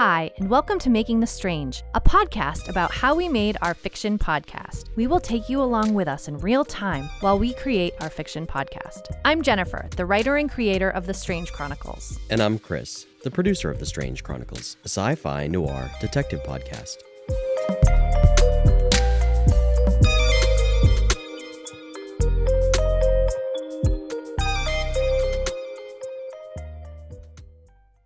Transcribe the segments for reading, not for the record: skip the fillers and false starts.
Hi, and welcome to Making the Strange, a podcast about how we made our fiction podcast. We will take you along with us in real time while we create our fiction podcast. I'm Jennifer, the writer and creator of the Strange Chronicles. And I'm Chris, the producer of the Strange Chronicles, a sci-fi noir detective podcast.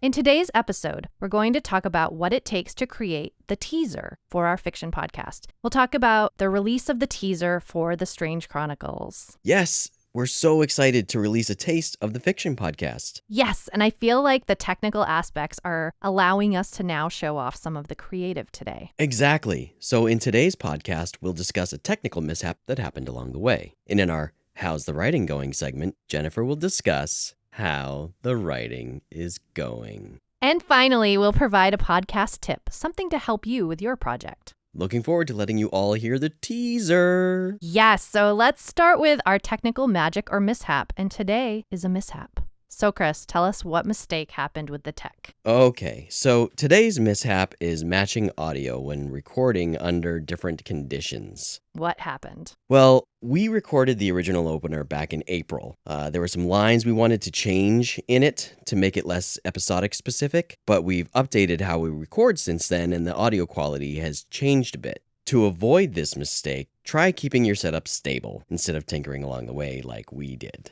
In today's episode, we're going to talk about what it takes to create the teaser for our fiction podcast. We'll talk about the release of the teaser for the Strange Chronicles. Yes, we're so excited to release a taste of the fiction podcast. Yes, and I feel like the technical aspects are allowing us to now show off some of the creative today. Exactly. So in today's podcast, we'll discuss a technical mishap that happened along the way. And in our How's the Writing Going segment, Jennifer will discuss how the writing is going. And finally, we'll provide a podcast tip, something to help you with your project. Looking forward to letting you all hear the teaser. Yes, so let's start with our technical magic or mishap, and today is a mishap. So Chris, tell us what mistake happened with the tech. Okay, so today's mishap is matching audio when recording under different conditions. What happened? Well, we recorded the original opener back in April. There were some lines we wanted to change in it to make it less episodic specific, but we've updated how we record since then, and the audio quality has changed a bit. To avoid this mistake, try keeping your setup stable instead of tinkering along the way like we did.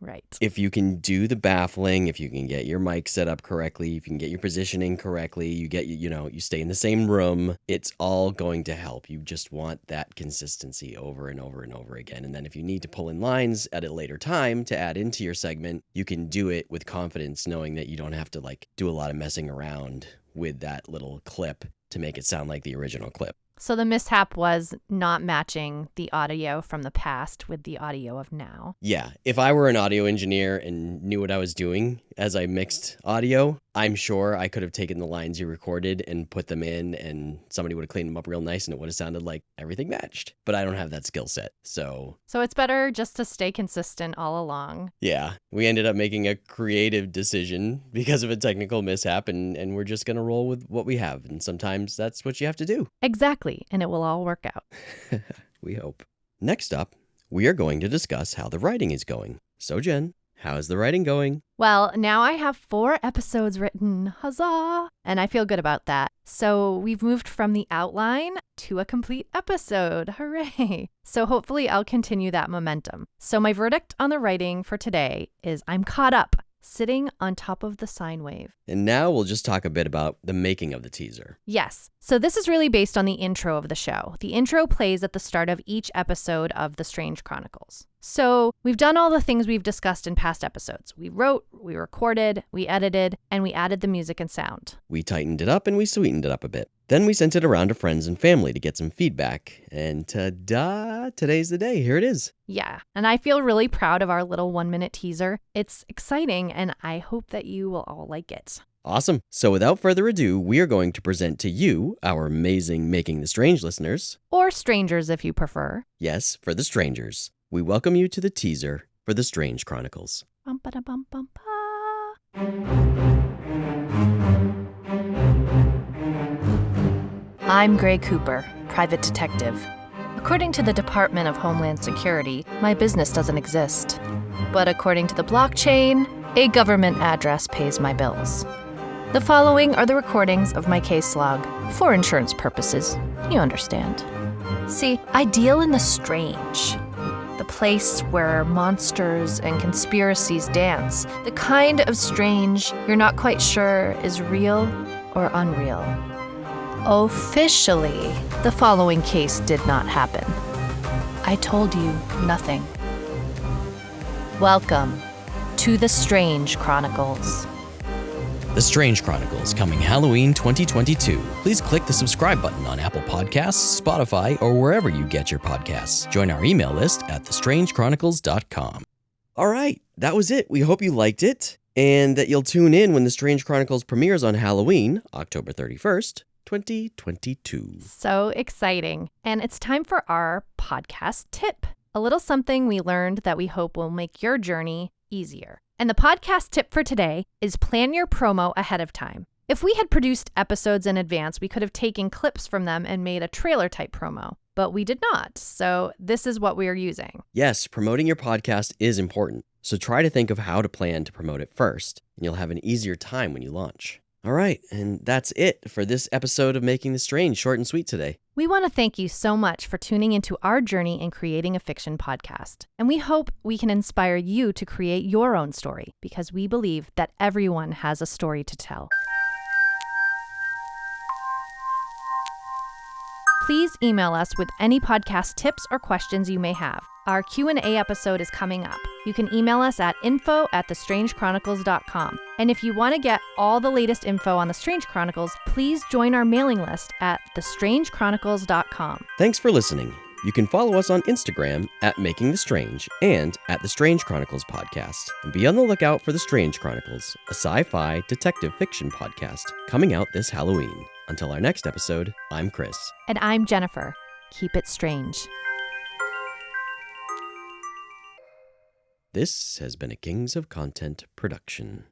Right. If you can do the baffling, if you can get your mic set up correctly, if you can get your positioning correctly, you stay in the same room, it's all going to help. You just want that consistency over and over and over again. And then if you need to pull in lines at a later time to add into your segment, you can do it with confidence, knowing that you don't have to do a lot of messing around with that little clip to make it sound like the original clip. So the mishap was not matching the audio from the past with the audio of now. Yeah, if I were an audio engineer and knew what I was doing as I mixed audio, I'm sure I could have taken the lines you recorded and put them in, and somebody would have cleaned them up real nice and it would have sounded like everything matched. But I don't have that skill set, so it's better just to stay consistent all along. Yeah, we ended up making a creative decision because of a technical mishap, and we're just going to roll with what we have. And sometimes that's what you have to do. Exactly, and it will all work out. We hope. Next up, we are going to discuss how the writing is going. So Jen, how is the writing going? Well, now I have 4 episodes written, huzzah! And I feel good about that. So we've moved from the outline to a complete episode, hooray! So hopefully I'll continue that momentum. So my verdict on the writing for today is I'm caught up, sitting on top of the sine wave. And now we'll just talk a bit about the making of the teaser. Yes. So this is really based on the intro of the show. The intro plays at the start of each episode of The Strange Chronicles. So we've done all the things we've discussed in past episodes. We wrote, we recorded, we edited, and we added the music and sound. We tightened it up and we sweetened it up a bit. Then we sent it around to friends and family to get some feedback. And ta-da, today's the day. Here it is. Yeah, and I feel really proud of our little 1-minute teaser. It's exciting, and I hope that you will all like it. Awesome. So without further ado, we are going to present to you, our amazing Making the Strange listeners. Or strangers if you prefer. Yes, for the strangers. We welcome you to the teaser for The Strange Chronicles. Bum-ba-da-bum-bum-ba. I'm Gray Cooper, private detective. According to the Department of Homeland Security, my business doesn't exist. But according to the blockchain, a government address pays my bills. The following are the recordings of my case log, for insurance purposes. You understand. See, I deal in the strange. The place where monsters and conspiracies dance. The kind of strange you're not quite sure is real or unreal. Officially, the following case did not happen. I told you nothing. Welcome to The Strange Chronicles. The Strange Chronicles, coming Halloween 2022. Please click the subscribe button on Apple Podcasts, Spotify, or wherever you get your podcasts. Join our email list at thestrangechronicles.com. All right, that was it. We hope you liked it and that you'll tune in when The Strange Chronicles premieres on Halloween, October 31st, 2022. So exciting. And it's time for our podcast tip. A little something we learned that we hope will make your journey easier. And the podcast tip for today is plan your promo ahead of time. If we had produced episodes in advance, we could have taken clips from them and made a trailer-type promo, but we did not, so this is what we are using. Yes, promoting your podcast is important, so try to think of how to plan to promote it first, and you'll have an easier time when you launch. All right, and that's it for this episode of Making the Strange, short and sweet today. We want to thank you so much for tuning into our journey in creating a fiction podcast. And we hope we can inspire you to create your own story, because we believe that everyone has a story to tell. Please email us with any podcast tips or questions you may have. Our Q&A episode is coming up. You can email us at info@thestrangechronicles.com. And if you want to get all the latest info on The Strange Chronicles, please join our mailing list at thestrangechronicles.com. Thanks for listening. You can follow us on Instagram at Making the Strange and at The Strange Chronicles Podcast. And be on the lookout for The Strange Chronicles, a sci-fi detective fiction podcast coming out this Halloween. Until our next episode, I'm Chris. And I'm Jennifer. Keep it strange. This has been a Kings of Content production.